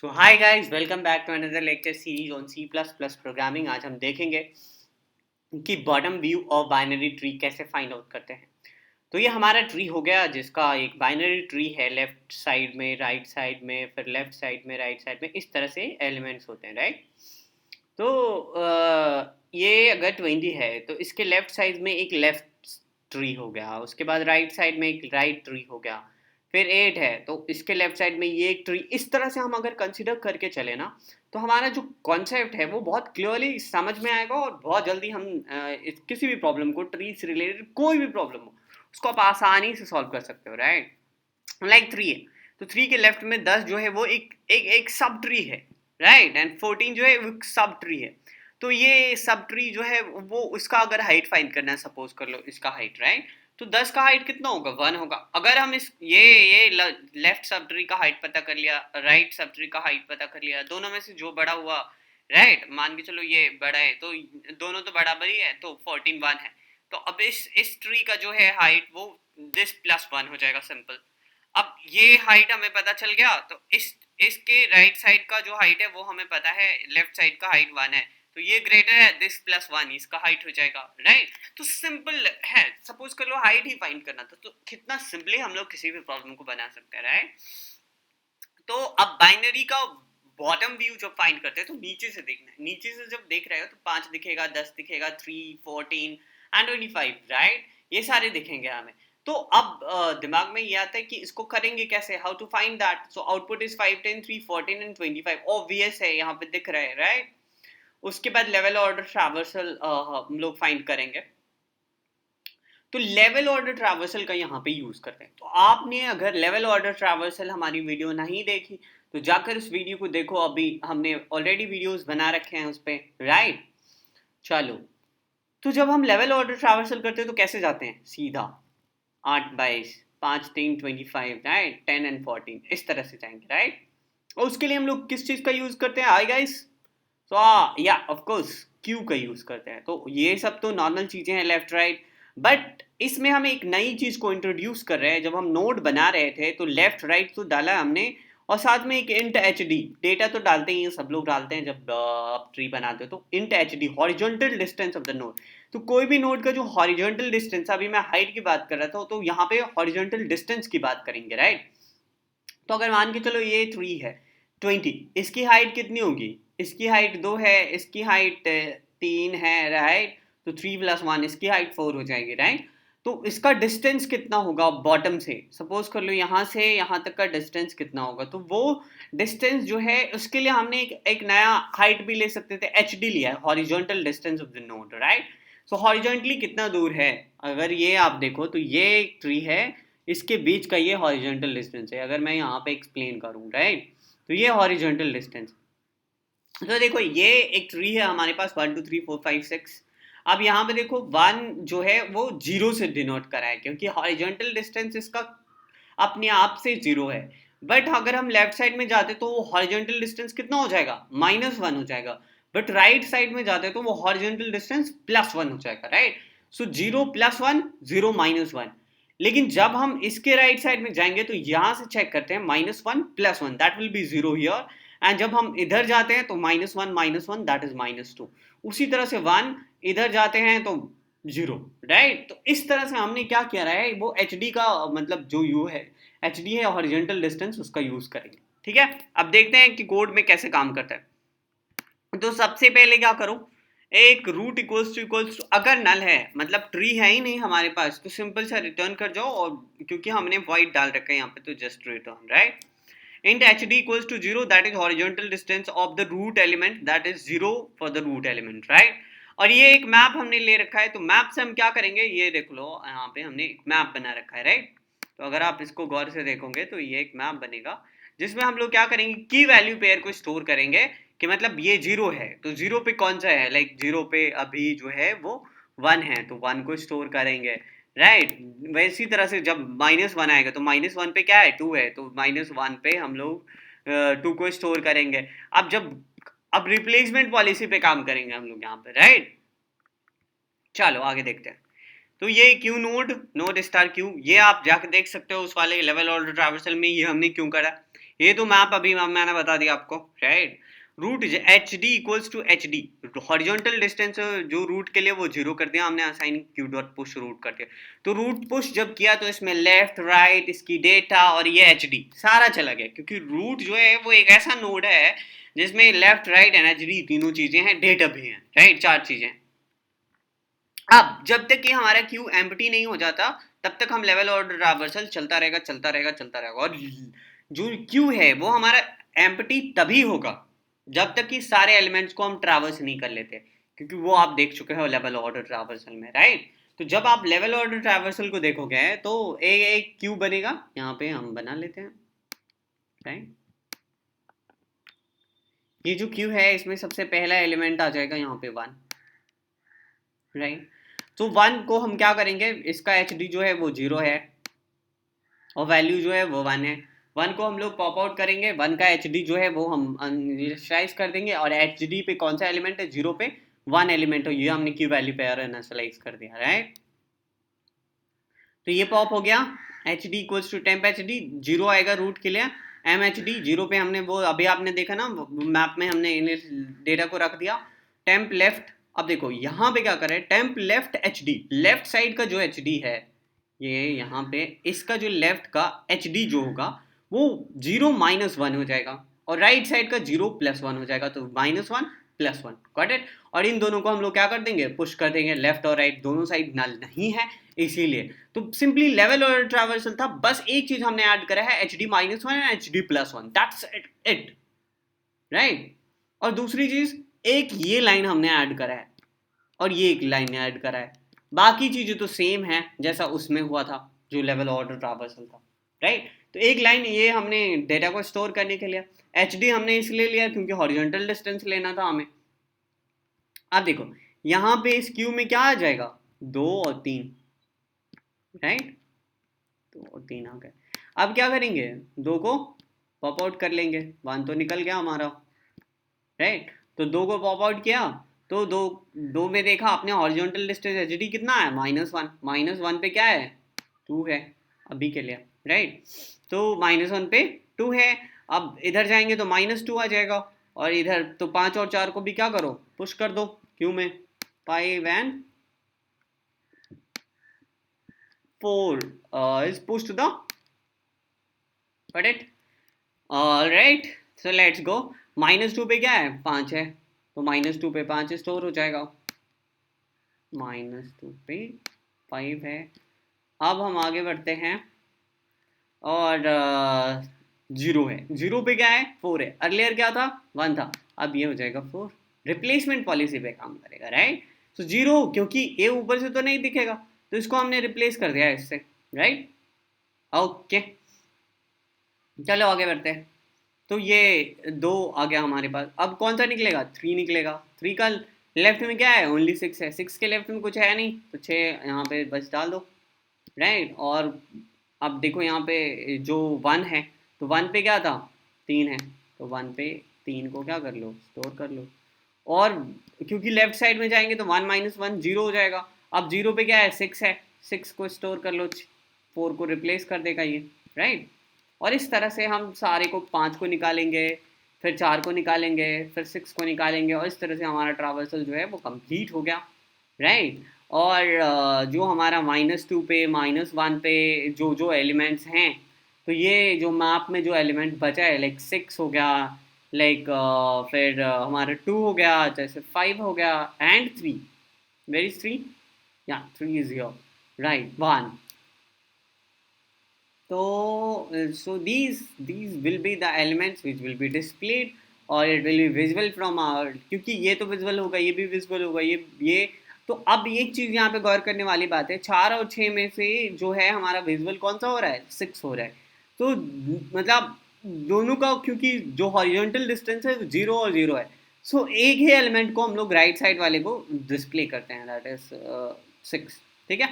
So hi guys, welcome back to another lecture series on C plus plus programming. आज हम देखेंगे कि bottom view of binary tree कैसे find out करते हैं। तो ये हमारा ट्री हो गया जिसका एक बाइनरी ट्री है, लेफ्ट साइड में, राइट साइड में, फिर लेफ्ट साइड में, राइट साइड में, इस तरह से एलिमेंट्स होते हैं, राइट। तो ये अगर 20 है तो इसके लेफ्ट साइड में एक लेफ्ट ट्री हो गया, उसके बाद राइट साइड में एक राइट ट्री हो गया, फिर 8 है तो इसके लेफ्ट साइड में ये एक ट्री। इस तरह से हम अगर कंसिडर करके चले ना, तो हमारा जो कॉन्सेप्ट है वो बहुत क्लियरली समझ में आएगा और बहुत जल्दी हम किसी भी प्रॉब्लम को, ट्री से रिलेटेड कोई भी प्रॉब्लम हो, उसको आप आसानी से सॉल्व कर सकते हो, राइट। लाइक 3 है तो 3 के लेफ्ट में 10 जो है वो एक एक एक सब ट्री है, राइट, एंड 14 जो है वो सब ट्री है। तो ये सब ट्री जो है वो उसका अगर हाइट फाइंड करना है, सपोज कर लो इसका हाइट, राइट। तो 10 का हाइट कितना होगा, 1 होगा। अगर हम इस ये लेफ्ट सब ट्री का हाइट पता कर लिया, राइट सब ट्री का हाइट पता कर लिया, दोनों में से जो बड़ा हुआ, राइट, मान के चलो ये बड़ा है तो दोनों तो बराबर ही है, तो 14 1 है। तो अब इस ट्री का जो है हाइट वो दिस प्लस 1 हो जाएगा, सिंपल। अब ये हाइट हमें पता चल गया, तो इसके राइट साइड का जो हाइट है वो हमें पता है, लेफ्ट साइड का हाइट 1 है, तो ये ग्रेटर है दिस प्लस 1, इसका हाइट हो जाएगा, राइट। तो सिंपल है, सपोज कर लो हाइट ही फाइंड करना था, तो कितना सिंपली हम लोग किसी भी प्रॉब्लम को बना सकते हैं, राइट। तो अब बाइनरी का बॉटम व्यू जब फाइंड करते हैं तो नीचे से देखना है। नीचे से जब देख रहे हो तो 5 दिखेगा, 10 दिखेगा, 3, 14 एंड 25, राइट, ये सारे दिखेंगे हमें। तो अब दिमाग में ये आता है कि इसको करेंगे कैसे, how to find that. So output is 5, 10, 3, 14 and 25, obvious है, यहाँ पे दिख रहा है, राइट। उसके बाद लेवल ऑर्डर ट्रैवर्सल हम लोग फाइंड करेंगे। तो लेवल ऑर्डर ट्रैवर्सल का यहाँ पे यूज करते हैं। तो आपने अगर लेवल ऑर्डर ट्रैवर्सल हमारी वीडियो नहीं देखी तो जाकर उस वीडियो को देखो, अभी हमने ऑलरेडी वीडियोस बना रखे हैं उस पे, राइट। चलो, तो जब हम लेवल ऑर्डर ट्रैवर्सल करते हैं तो कैसे जाते हैं, सीधा 8 22 5 3 25, राइट, 10 एंड 14, इस तरह से जाएंगे, राइट। और उसके लिए हम लोग किस चीज का यूज करते हैं, आई गाइस। सो या ऑफ कोर्स क्यू का यूज करते हैं। तो ये सब तो नॉर्मल चीजें हैं, लेफ्ट राइट। बट इसमें हम एक नई चीज को इंट्रोड्यूस कर रहे हैं। जब हम नोड बना रहे थे तो लेफ्ट राइट तो डाला हमने, और साथ में एक इंट एच डी, डेटा तो डालते ही हैं, सब लोग डालते हैं जब आप ट्री बनाते हो। तो int H D, horizontal distance of the node. तो कोई भी नोड का जो हॉरिजॉन्टल डिस्टेंस, अभी मैं हाइट की बात कर रहा था, तो यहाँ पे हॉरिजॉन्टल डिस्टेंस की बात करेंगे, राइट। तो अगर मान के चलो ये 3 है 20, इसकी हाइट कितनी होगी, इसकी हाइट 2 है, इसकी हाइट 3 है, राइट। तो 3 प्लस 1, इसकी हाइट 4 हो जाएगी, राइट। तो इसका डिस्टेंस कितना होगा बॉटम से, सपोज कर लो यहाँ से यहाँ तक का डिस्टेंस कितना होगा। तो वो डिस्टेंस जो है उसके लिए हमने एक नया हाइट भी ले सकते थे, एच डी लिया है, horizontal distance of the node, right. So horizontally कितना दूर है, अगर ये आप देखो तो ये एक ट्री है, इसके बीच का ये हॉरिजॉन्टल डिस्टेंस है। अगर मैं यहाँ पे एक्सप्लेन करूँ, राइट, तो ये हॉरिजॉन्टल डिस्टेंस। तो देखो ये एक ट्री है हमारे पास, 1 2 3 4 5 6। अब यहाँ पे देखो 1 जो है वो 0 से डिनोट करा है, क्योंकि हॉरिजॉन्टल डिस्टेंस इसका अपने आप से 0 है। बट अगर हम लेफ्ट साइड में जाते तो वो हॉरिजॉन्टल डिस्टेंस कितना हो जाएगा, -1 हो जाएगा। बट राइट साइड में जाते तो वो हॉरिजॉन्टल डिस्टेंस +1 हो जाएगा, राइट। सो 0 + 1 0 -1। लेकिन जब हम इसके राइट साइड में जाएंगे तो यहां से चेक करते हैं, -1 + 1 that will be 0 here. And जब हम इधर जाते हैं तो -1 दैट इज -2। उसी तरह से 1 इधर जाते हैं तो 0, राइट। तो इस तरह से हमने क्या किया है, वो एच डी का मतलब जो यू है, एच डी है हॉरिजॉन्टल डिस्टेंस, उसका यूज करेंगे, ठीक है। अब देखते हैं कि कोड में कैसे काम करता है। तो सबसे पहले क्या करूं, एक रूट इक्वल्स टू, अगर नल है मतलब ट्री है ही नहीं हमारे पास, तो सिंपल सा रिटर्न कर जाओ। और क्योंकि हमने वॉइड डाल रखा है यहाँ पे, तो just return, right. int hd equals to 0, that is horizontal distance of the root element, that is 0 for the root element, right। और ये एक मैप हमने ले रखा है, तो मैप से हम क्या करेंगे, ये देख लो यहाँ पे हमने एक मैप बना रखा है, राइट। तो अगर आप इसको गौर से देखोगे तो ये एक मैप बनेगा, जिसमें हम लोग क्या करेंगे, की वैल्यू पेयर को स्टोर करेंगे। कि मतलब ये 0 है तो 0 पे कौन सा है, लाइक 0 पे अभी जो है वो 1 है, तो 1 को स्टोर करेंगे, राइट। वैसी तरह से जब -1 आएगा तो -1 पे क्या है, 2 है, तो -1 पे हम लोग 2 को स्टोर करेंगे। अब रिप्लेसमेंट पॉलिसी पे काम करेंगे हम लोग यहाँ पे, राइट। चलो आगे देखते हैं। तो ये Q node, node star Q, ये आप जाकर देख सकते हो उस वाले लेवल ऑर्डर ट्रैवर्सल में, ये हमने क्यों करा। ये तो मैप अभी मैंने बता दिया आपको, right. Root H D equals to H D, horizontal distance जो रूट के लिए वो जीरो कर दिया हमने, assign Q dot push root कर दिया। तो रूट पुश जब किया तो इसमें लेफ्ट राइट इसकी डेटा और ये एच डी सारा चला गया, क्योंकि रूट जो है वो एक ऐसा नोड है जिसमें left right and H D तीनों चीजें हैं, डेटा भी है, राइट, चार चीजें। अब जब तक कि हमारा क्यू एम्प्टी नहीं हो जाता तब तक हम लेवल ऑर्डर ट्रावर्सल चलता रहेगा चलता रहेगा चलता रहेगा, और जो क्यू है वो हमारा एम्प्टी तभी होगा जब तक कि सारे एलिमेंट्स को हम ट्रावर्स नहीं कर लेते, क्योंकि वो आप देख चुके हो लेवल ऑर्डर ट्रावर्सल में, राइट। तो जब आप लेवल ऑर्डर ट्रावर्सल को देखोगे तो एक क्यू बनेगा, यहाँ पे हम बना लेते हैं, राइट। ये जो क्यू है इसमें सबसे पहला एलिमेंट आ जाएगा यहाँ पे 1, राइट। तो 1 को हम क्या करेंगे, इसका एच डी जो है वो 0 है और वैल्यू जो है वो 1 है। 1 को हम लोग पॉप आउट करेंगे, 1 का एच डी जो है वो हम इनिशियलाइज कर देंगे, और एच डी पे कौन सा एलिमेंट है, 0 पे 1 एलिमेंट हो, ये हमने क्यू वैल्यू पे इनिशियलाइज कर दिया, राइट। तो ये पॉप हो गया, H D equals to temp H D, 0 आएगा रूट के लिए, एम एच डी 0 पे हमने वो अभी आपने देखा ना मैप में हमने डेटा को रख दिया, टेम्प लेफ्ट। अब देखो यहाँ पे क्या करें, temp left H D, left side का जो एच डी है ये यहाँ पे, इसका जो लेफ्ट का एच डी जो होगा वो 0 -1 हो जाएगा, और राइट साइड का 0 +1 हो जाएगा, तो -1 +1, गॉट इट। और इन दोनों को हम लोग क्या कर देंगे, पुश कर देंगे, लेफ्ट और राइट दोनों साइड नल नहीं है इसीलिए। तो सिंपली लेवल और ट्रैवर्सल था, बस एक चीज हमने ऐड करा है, H D -1 and H D +1, that's it, right. और दूसरी चीज, एक ये लाइन हमने ऐड करा है और ये एक लाइन ऐड करा है, बाकी चीजें तो सेम है जैसा उसमें हुआ था जो लेवल ऑर्डर ट्रावर्सल था, राइट। तो एक लाइन ये हमने डेटा को स्टोर करने के लिए, एच डी हमने इसलिए लिया क्योंकि हॉरिजॉन्टल डिस्टेंस लेना था हमें। अब देखो यहाँ पे इस क्यू में क्या आ जाएगा, 2 और 3, राइट, 2 और 3 आ गए। अब क्या करेंगे, 2 को पॉप आउट कर लेंगे, 1 तो निकल गया हमारा, राइट। तो 2 को पॉप आउट किया तो दो में देखा आपने हॉरिजॉन्टल डिस्टेंस एच डी कितना है, -1, -1 पे क्या है, 2 है अभी के लिए, राइट। तो -1 पे 2 है, अब इधर जाएंगे तो -2 आ जाएगा, और इधर तो 5 और 4 को भी क्या करो, पुश कर दो क्यू में, 5 and 4 is pushed to the, got it, alright, so let's go। -2 पे क्या है, 5 है, तो -2 पे 5 स्टोर हो जाएगा, -2 पे 5 है। अब हम आगे बढ़ते हैं, और 0 है, 0 पे क्या है, 4 है, अर्लियर क्या था, 1 था, अब ये हो जाएगा 4, रिप्लेसमेंट पॉलिसी पे काम करेगा, राइट। तो 0 क्योंकि ये ऊपर से तो नहीं दिखेगा तो इसको हमने रिप्लेस कर दिया इससे, राइट, ओके। चलो आगे बढ़ते हैं, तो ये 2 आ गया हमारे पास, अब कौन सा निकलेगा, 3 निकलेगा, 3 का लेफ्ट में क्या है, ओनली 6 है, 6 के लेफ्ट में कुछ है नहीं, तो 6 यहाँ पे बस डाल दो, राइट। और अब देखो यहाँ पे जो 1 है, तो 1 पे क्या था, 3 है, तो 1 पे 3 को क्या कर लो, स्टोर कर लो, और क्योंकि लेफ्ट साइड में जाएंगे तो 1 -1 0 हो जाएगा, अब 0 पे क्या है, 6 है, 6 को स्टोर कर लो, 4 को रिप्लेस कर देगा ये, राइट। और इस तरह से हम सारे को 5 को निकालेंगे, फिर 4 को निकालेंगे, फिर 6 को निकालेंगे, और इस तरह से हमारा ट्रावर्सल जो है वो कंप्लीट हो गया, राइट। और जो हमारा -2 पे -1 पे जो जो एलिमेंट्स हैं, तो ये जो मैप में जो एलिमेंट बचा है, लाइक 6 हो गया, लाइक फिर हमारा 2 हो गया, जैसे 5 हो गया, एंड 3, वेर इज 3, या 3 इज योर राइट 1। तो so these will be the elements which will be displayed, और it will be visible from our, क्योंकि ये तो विजुअल होगा, ये भी विजुअल होगा, ये तो अब एक चीज यहाँ पे गौर करने वाली बात है, 4 और 6 में से जो है हमारा विजुअल कौन सा हो रहा है, 6 हो रहा है। तो मतलब दोनों का, क्योंकि जो हॉरिजॉन्टल डिस्टेंस है 0 और 0 है, सो एक ही एलिमेंट को हम लोग राइट साइड वाले को डिस्प्ले करते हैं, दैट इज 6, ठीक है।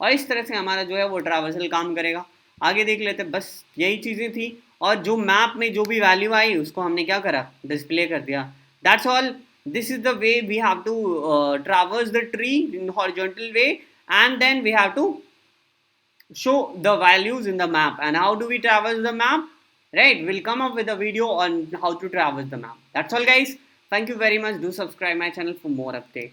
और इस तरह से हमारा जो है वो ट्रावर्सल काम करेगा। आगे देख लेते हैं, बस यही चीज़ें थी, और जो मैप में जो भी वैल्यू आई उसको हमने क्या करा, डिस्प्ले कर दिया, that's all. this is the way we have to traverse the tree in horizontal way, and then we have to show the values in the map. And how do we traverse the map? Right, we'll come up with a video on how to traverse the map. That's all, guys. Thank you very much. Do subscribe my channel for more updates.